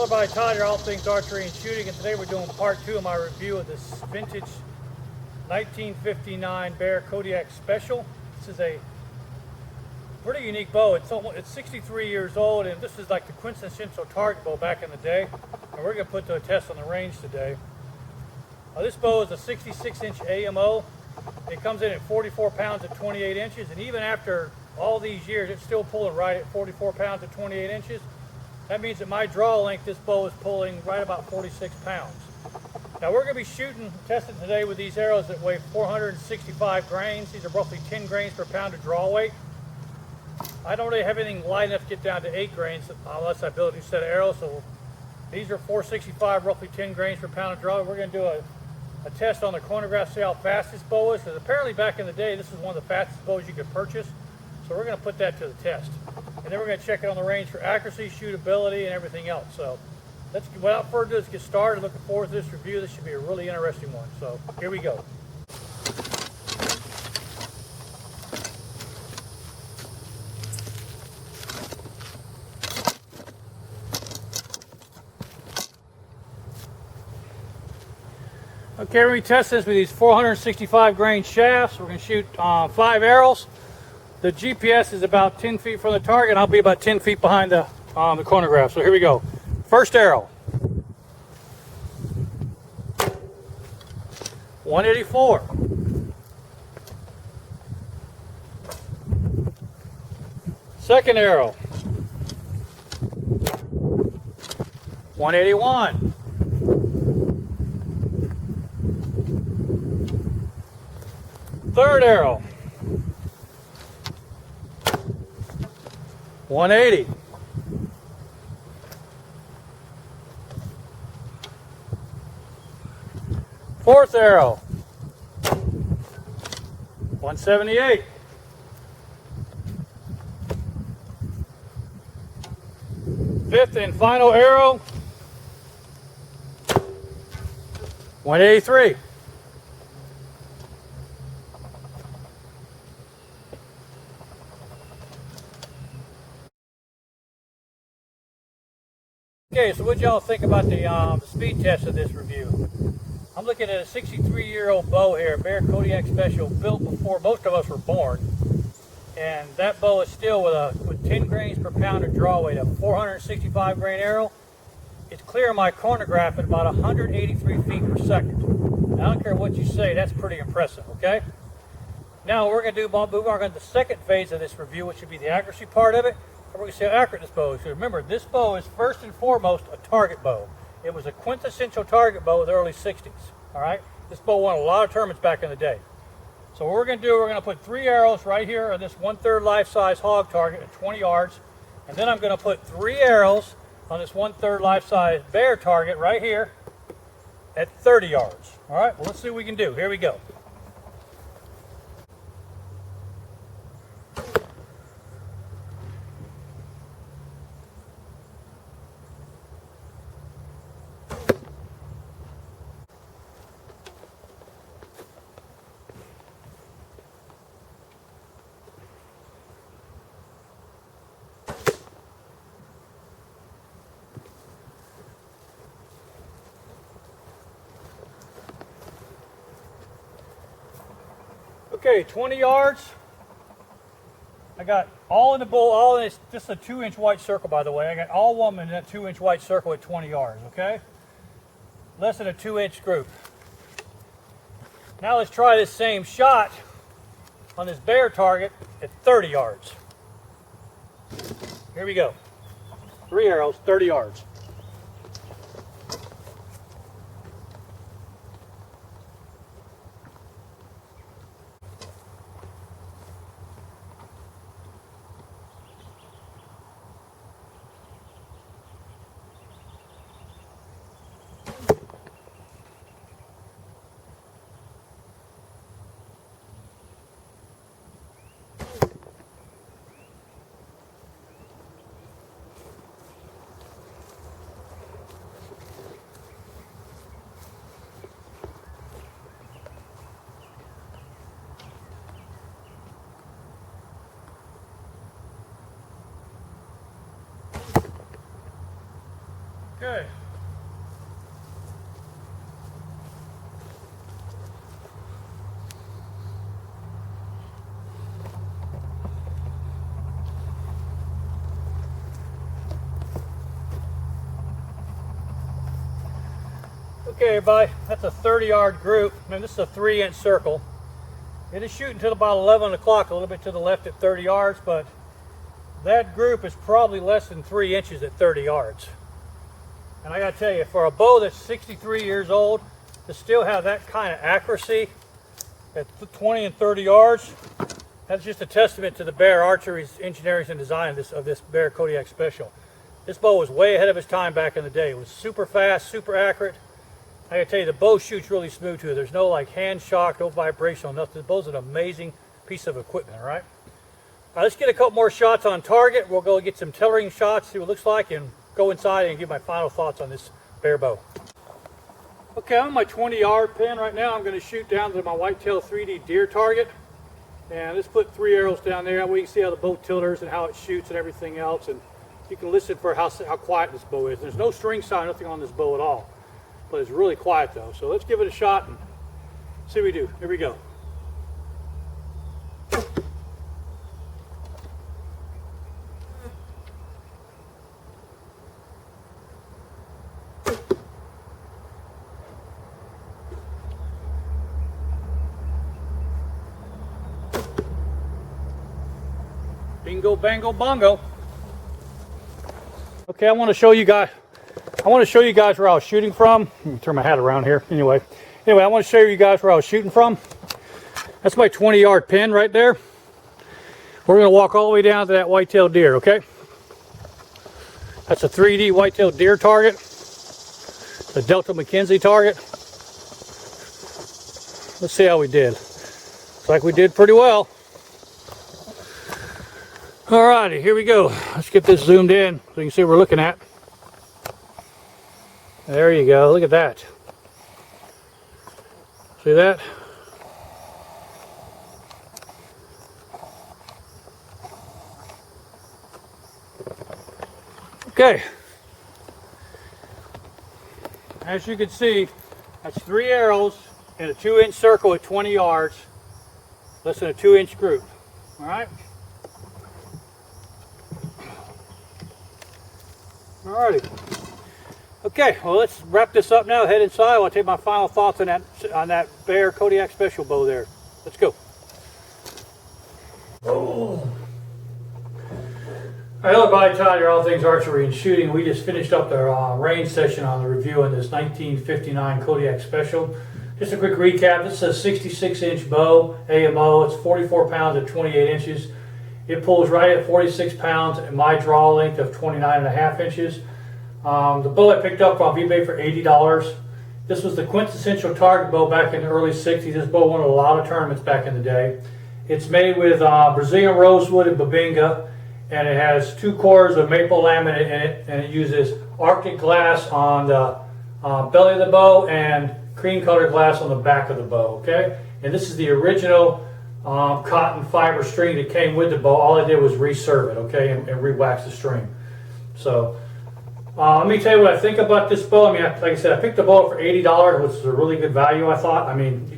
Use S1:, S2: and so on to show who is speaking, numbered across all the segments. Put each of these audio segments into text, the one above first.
S1: Hello everybody, Todd here, all things archery and shooting, and today we're doing part 2 of my review of this vintage 1959 Bear Kodiak Special. This is a pretty unique bow. It's 63 years old, and this is like the quintessential target bow back in the day. And we're going to put to a test on the range today. This bow is a 66-inch AMO. It comes in at 44 pounds at 28 inches, and even after all these years, it's still pulling right at 44 pounds at 28 inches. That means that my draw length, this bow is pulling right about 46 pounds. Now we're going to be testing today with these arrows that weigh 465 grains. These are roughly 10 grains per pound of draw weight. I don't really have anything light enough to get down to 8 grains unless I build a new set of arrows. So these are 465, roughly 10 grains per pound of draw. We're going to do a test on the chronograph, see how fast this bow is, because apparently back in the day this is one of the fastest bows you could purchase. So we're going to put that to the test. And then we're going to check it on the range for accuracy, shootability, and everything else. So without further ado, let's get started. Looking forward to this review. This should be a really interesting one. So here we go. Okay, we're going to test this with these 465 grain shafts. We're going to shoot 5 arrows. The GPS is about 10 feet from the target. I'll be about 10 feet behind the chronograph. So here we go. First arrow. 184. Second arrow. 181. Third arrow. 180. Fourth arrow. 178. Fifth and final arrow. 183. Okay, so what y'all think about the speed test of this review? I'm looking at a 63-year-old bow here, Bear Kodiak Special, built before most of us were born. And that bow is still with 10 grains per pound of draw weight, a 465 grain arrow. It's clearing my chronograph at about 183 feet per second. Now, I don't care what you say, that's pretty impressive, okay? Now, we're going to move on to the second phase of this review, which would be the accuracy part of it. We're going to see how accurate this bow is. So remember, this bow is first and foremost a target bow. It was a quintessential target bow of the early 60s. All right? This bow won a lot of tournaments back in the day. So what we're going to do, we're going to put 3 arrows right here on this 1/3 life-size hog target at 20 yards. And then I'm going to put 3 arrows on this 1/3 life-size bear target right here at 30 yards. All right? Well, let's see what we can do. Here we go. Okay, 20 yards. I got all in the bowl, all in this, this is a 2-inch white circle, by the way. I got all of them in that 2-inch white circle at 20 yards, okay? Less than a 2-inch group. Now let's try this same shot on this bear target at 30 yards. Here we go. 3 arrows, 30 yards. Okay. Okay, everybody, that's a 30-yard group. And this is a 3-inch circle. It is shooting till about 11 o'clock, a little bit to the left at 30 yards, but that group is probably less than 3 inches at 30 yards. And I gotta tell you, for a bow that's 63 years old, to still have that kind of accuracy at 20 and 30 yards, that's just a testament to the Bear Archery's engineering and design of this Bear Kodiak Special. This bow was way ahead of its time back in the day. It was super fast, super accurate. I gotta tell you, the bow shoots really smooth too. There's no like hand shock, no vibration, nothing. The bow's an amazing piece of equipment, all right? All right, let's get a couple more shots on target. We'll go get some tethering shots, see what it looks like, and go inside and give my final thoughts on this Bear bow. Okay, I'm on my 20-yard pin right now. I'm gonna shoot down to my Whitetail 3D deer target. And let's put 3 arrows down there. We can see how the bow tilters and how it shoots and everything else. And you can listen for how quiet this bow is. There's no string sound, nothing on this bow at all. But it's really quiet though. So let's give it a shot and see what we do. Here we go. Bingo, bango, bongo. Okay, I want to show you guys where I was shooting from. Let me turn my hat around here. Anyway, I want to show you guys where I was shooting from. That's my 20-yard pin right there. We're going to walk all the way down to that whitetail deer, okay? That's a 3D whitetail deer target. The Delta McKenzie target. Let's see how we did. Looks like we did pretty well. Alrighty, here we go. Let's get this zoomed in so you can see what we're looking at. There you go, look at that. See that? Okay. As you can see, that's 3 arrows in a 2-inch circle at 20 yards. Less than a 2-inch group. Alright? Alrighty. Okay, well let's wrap this up now. Head inside. I'll take my final thoughts on that Bear Kodiak Special bow there. Let's go. Oh. Hello everybody, Todd here, All Things Archery and Shooting. We just finished up the range session on the review on this 1959 Kodiak Special. Just a quick recap. This is a 66-inch bow, AMO. It's 44 pounds at 28 inches. It pulls right at 46 pounds at my draw length of 29.5 inches. The bow I picked up on eBay for $80. This was the quintessential target bow back in the early 60s. This bow won a lot of tournaments back in the day. It's made with Brazilian rosewood and babinga, and it has 2 cores of maple laminate in it, and it uses Arctic glass on the belly of the bow and cream colored glass on the back of the bow, okay? And this is the original cotton fiber string that came with the bow. All I did was reserve it, okay, and re-wax the string. So let me tell you what I think about this bow. I mean, like I said, I picked the bow up for $80, which is a really good value, I thought. I mean,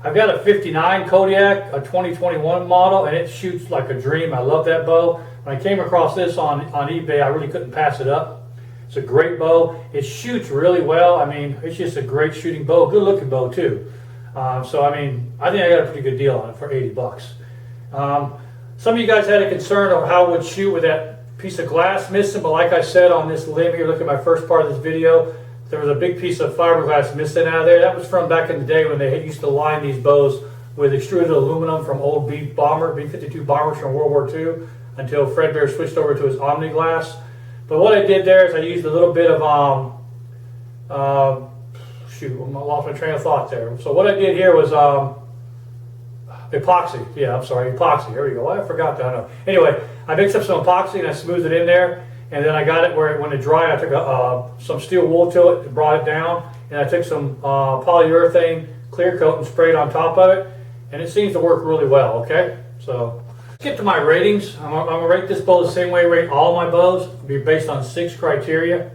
S1: I've got a 59 Kodiak, a 2021 model, and it shoots like a dream. I love that bow. When I came across this on eBay, I really couldn't pass it up. It's a great bow. It shoots really well. I mean, it's just a great shooting bow, good looking bow too. So I mean, I think I got a pretty good deal on it for $80. Some of you guys had a concern of how it would shoot with that piece of glass missing, but like I said on this limb here, look at my first part of this video, there was a big piece of fiberglass missing out of there. That was from back in the day when they used to line these bows with extruded aluminum from old B-52 bombers from World War II until Fred Bear switched over to his Omni glass. But what I did there is I used a little bit of shoot, I lost my train of thought there. So what I did here was epoxy. Yeah, I'm sorry, epoxy. Here we go. I forgot that. I know. Anyway, I mixed up some epoxy and I smoothed it in there, and then I got it where when it dried, I took some steel wool to it and brought it down, and I took some polyurethane clear coat and sprayed on top of it, and it seems to work really well. Okay, so let's get to my ratings. I'm gonna rate this bow the same way I rate all my bows. It'll be based on 6 criteria.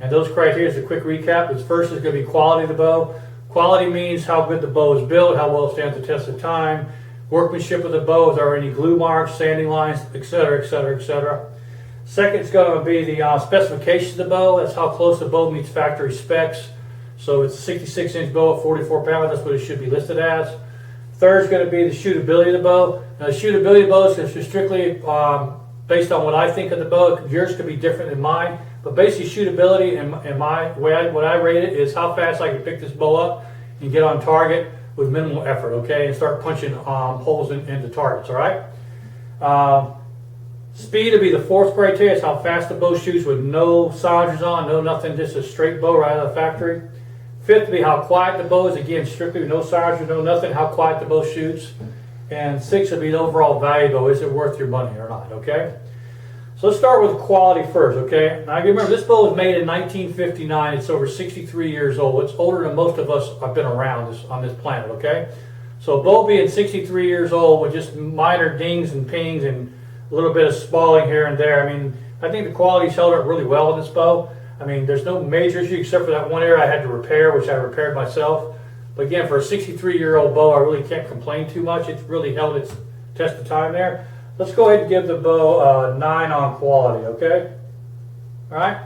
S1: And those criteria is a quick recap. The first is going to be quality of the bow. Quality means how good the bow is built, how well it stands the test of time, workmanship of the bow, is there any glue marks, sanding lines, etc., etc., etc. Second is going to be the specifications of the bow. That's how close the bow meets factory specs. So it's a 66-inch bow at 44 pounds. That's what it should be listed as. Third is going to be the shootability of the bow. Now, the shootability of the bow is strictly based on what I think of the bow. Yours could be different than mine. But basically, shootability and what I rate it is how fast I can pick this bow up and get on target with minimal effort, okay? And start punching holes into targets, all right? Speed would be the fourth criteria. It's how fast the bow shoots with no silencers on, no nothing, just a straight bow right out of the factory. Fifth would be how quiet the bow is. Again, strictly no silencers, no nothing, how quiet the bow shoots. And sixth would be the overall value of the bow. Is it worth your money or not, okay? So let's start with quality first, okay? Now, remember, this bow was made in 1959. It's over 63 years old. It's older than most of us have been around on this planet, okay? So a bow being 63 years old with just minor dings and pings and a little bit of spalling here and there. I mean, I think the quality's held up really well in this bow. I mean, there's no major issue except for that one area I had to repair, which I repaired myself. But again, for a 63-year-old bow, I really can't complain too much. It's really held its test of time there. Let's go ahead and give the bow a 9 on quality, okay? All right?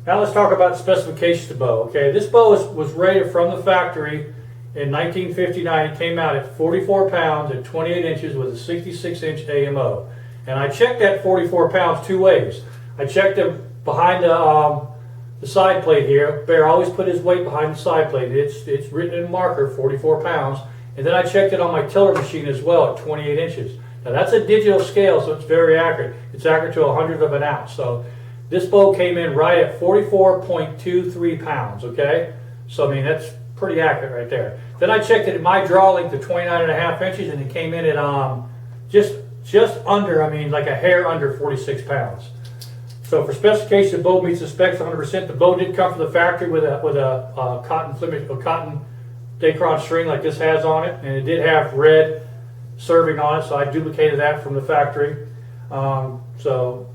S1: Now let's talk about specifications of the bow, okay? This bow was rated from the factory in 1959. It came out at 44 pounds at 28 inches with a 66-inch AMO. And I checked that 44 pounds two ways. I checked it behind the side plate here. Bear always put his weight behind the side plate. It's written in marker, 44 pounds. And then I checked it on my tiller machine as well at 28 inches. Now that's a digital scale, so it's very accurate. It's accurate to a 100th of an ounce. So this bow came in right at 44.23 pounds, okay? So I mean, that's pretty accurate right there. Then I checked it at my draw length to 29.5 inches, and it came in at just under, I mean, like a hair under 46 pounds. So for specification, the bow meets the specs 100%. The bow did come from the factory with a cotton Dacron string like this has on it, and it did have red serving on it, so I duplicated that from the factory. So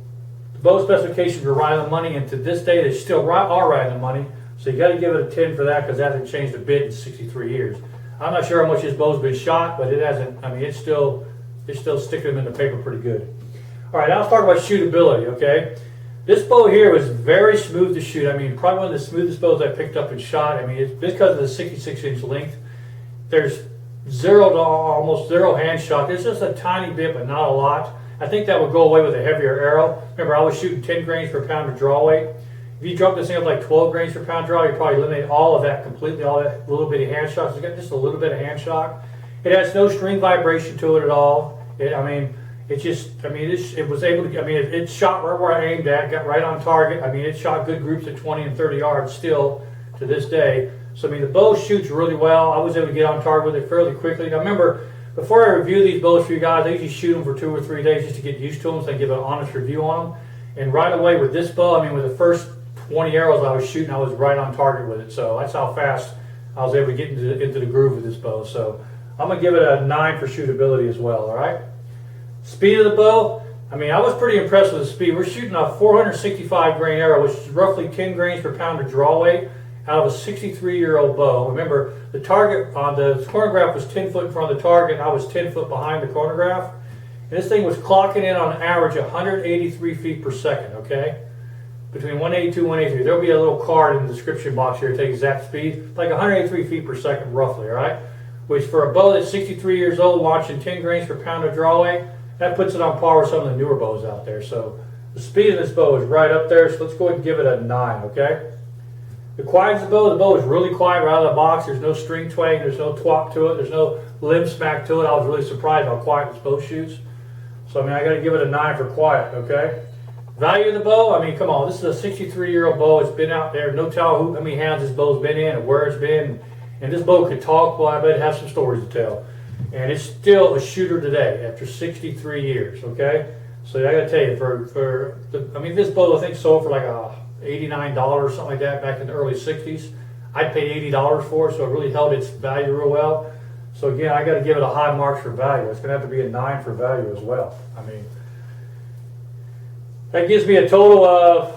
S1: the bow specifications were right on the money, and to this day they still are right on the money. So you got to give it a 10 for that because that hasn't changed a bit in 63 years. I'm not sure how much his bow's been shot, but it hasn't. I mean, it's still sticking them in the paper pretty good. All right, now let's talk about shootability. Okay, this bow here was very smooth to shoot. I mean, probably one of the smoothest bows I picked up and shot. I mean, it's because of the 66-inch length. There's zero to almost zero hand shock. There's just a tiny bit, but not a lot. I think that would go away with a heavier arrow. Remember, I was shooting 10 grains per pound of draw weight. If you drop this thing up like 12 grains per pound draw, you probably eliminate all of that completely, all that little bitty hand shock. It's got just a little bit of hand shock. It has no string vibration to it at all. It was able to, it shot right where I aimed at, got right on target. I mean, it shot good groups at 20 and 30 yards still to this day. So, I mean, the bow shoots really well. I was able to get on target with it fairly quickly. Now, remember, before I review these bows for you guys, I usually shoot them for 2 or 3 days just to get used to them, so I give an honest review on them. And right away with this bow, I mean, with the first 20 arrows I was shooting, I was right on target with it. So that's how fast I was able to get into the groove with this bow. So I'm going to give it a 9 for shootability as well, all right? Speed of the bow, I mean, I was pretty impressed with the speed. We're shooting a 465 grain arrow, which is roughly 10 grains per pound of draw weight, out of a 63-year-old bow. Remember, the target on the chronograph was 10 foot in front of the target, and I was 10 foot behind the chronograph. And this thing was clocking in on average 183 feet per second, okay? Between 182 and 183. There'll be a little card in the description box here to take exact speed, like 183 feet per second roughly, all right? Which for a bow that's 63 years old, launching 10 grains per pound of draw weight, that puts it on par with some of the newer bows out there. So the speed of this bow is right up there, so let's go ahead and give it a 9, okay? The quietest of the bow is really quiet right out of the box. There's no string twang, there's no twop to it, there's no limb smack to it. I was really surprised how quiet this bow shoots. So I mean, I got to give it a 9 for quiet, okay? Value of the bow, I mean, come on, this is a 63-year-old bow. It's been out there, no telling how many hands this bow's been in and where it's been. And this bow could talk, well, I bet it has some stories to tell. And it's still a shooter today after 63 years, okay? So I got to tell you, this bow I think sold for like $89 or something like that back in the early 60s. I paid $80 for it, so it really held its value real well. So again, I got to give it a high marks for value. It's going to have to be a 9 for value as well. I mean, that gives me a total of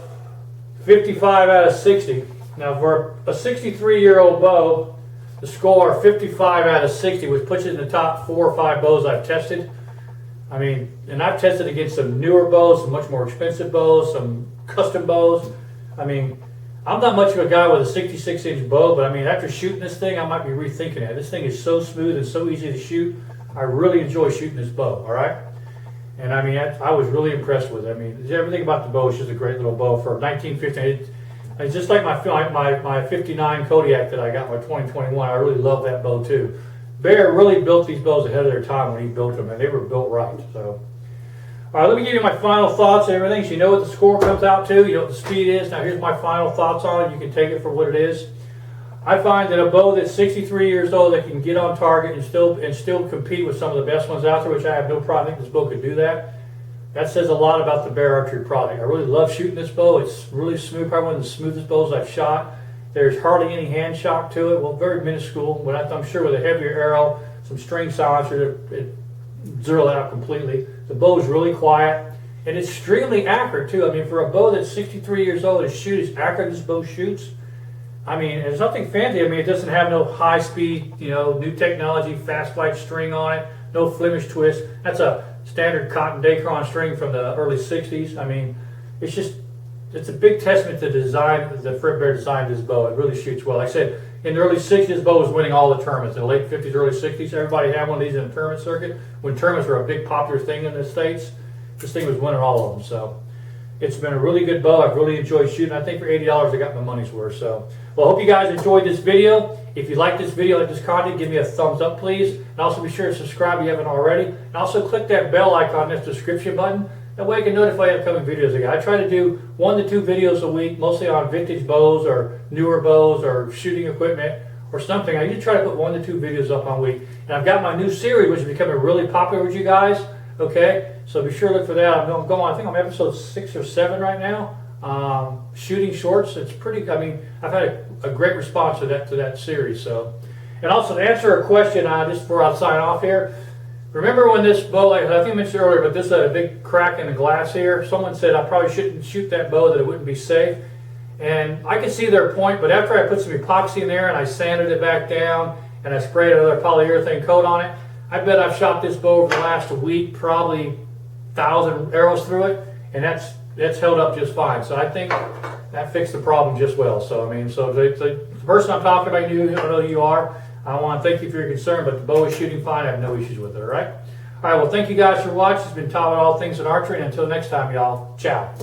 S1: 55 out of 60. Now for a 63-year-old bow, the score 55 out of 60, which puts it in the top 4 or 5 bows I've tested. I mean, and I've tested against some newer bows, some much more expensive bows, some custom bows. I mean, I'm not much of a guy with a 66-inch bow, but I mean, after shooting this thing, I might be rethinking it. This thing is so smooth and so easy to shoot. I really enjoy shooting this bow, all right? And I mean, I was really impressed with it. I mean, everything about the bow is just a great little bow for 1915. It's just like my 59 Kodiak that I got, my 2021. I really love that bow too. Bear really built these bows ahead of their time when he built them, and they were built right. So, all right, let me give you my final thoughts and everything, so you know what the score comes out to. You know what the speed is. Now, here's my final thoughts on it. You can take it for what it is. I find that a bow that's 63 years old that can get on target and still compete with some of the best ones out there, which I have no problem. I think this bow could do that. That says a lot about the Bear Archery product. I really love shooting this bow. It's really smooth, probably one of the smoothest bows I've shot. There's hardly any hand shock to it. Well, very minuscule. I'm sure with a heavier arrow, some string silencer, it zero that out completely. The bow is really quiet, and it's extremely accurate too. I mean, for a bow that's 63 years old to shoot as accurate as this bow shoots, I mean, there's nothing fancy. I mean, it doesn't have no high speed, new technology, fast flight string on it, no Flemish twist. That's a standard cotton Dacron string from the early 60s. I mean, it's a big testament to the design that Fred Bear designed this bow. It really shoots well. Like I said, in the early 60s, this bow was winning all the tournaments. In the late 50s, early 60s, everybody had one of these in the tournament circuit. When tournaments were a big popular thing in the States, this thing was winning all of them. So it's been a really good bow. I've really enjoyed shooting. I think for $80, I got my money's worth. So, well, I hope you guys enjoyed this video. If you like this video, like this content, give me a thumbs up, please. And also be sure to subscribe if you haven't already. And also click that bell icon in the description button. That way I can notify you upcoming videos again. I try to do 1 to 2 videos a week, mostly on vintage bows or newer bows or shooting equipment or something. I usually try to put 1 to 2 videos up on a week. And I've got my new series, which is becoming really popular with you guys. Okay, so be sure to look for that. I'm going, I think I'm episode 6 or 7 right now. Shooting shorts. It's pretty. I mean, I've had a great response to that series. So, and also to answer a question, just before I sign off here. Remember when this bow, like I think I mentioned earlier, but this had a big crack in the glass here. Someone said I probably shouldn't shoot that bow, that it wouldn't be safe. And I can see their point, but after I put some epoxy in there and I sanded it back down and I sprayed another polyurethane coat on it, I bet I've shot this bow over the last week, probably 1,000 arrows through it, and that's held up just fine. So I think that fixed the problem just well. So I mean, so the person I'm talking about, you don't know who you are. I want to thank you for your concern, but the bow is shooting fine. I have no issues with it, all right? All right, well, thank you guys for watching. It's been Todd with All Things in Archery, and until next time, y'all, ciao.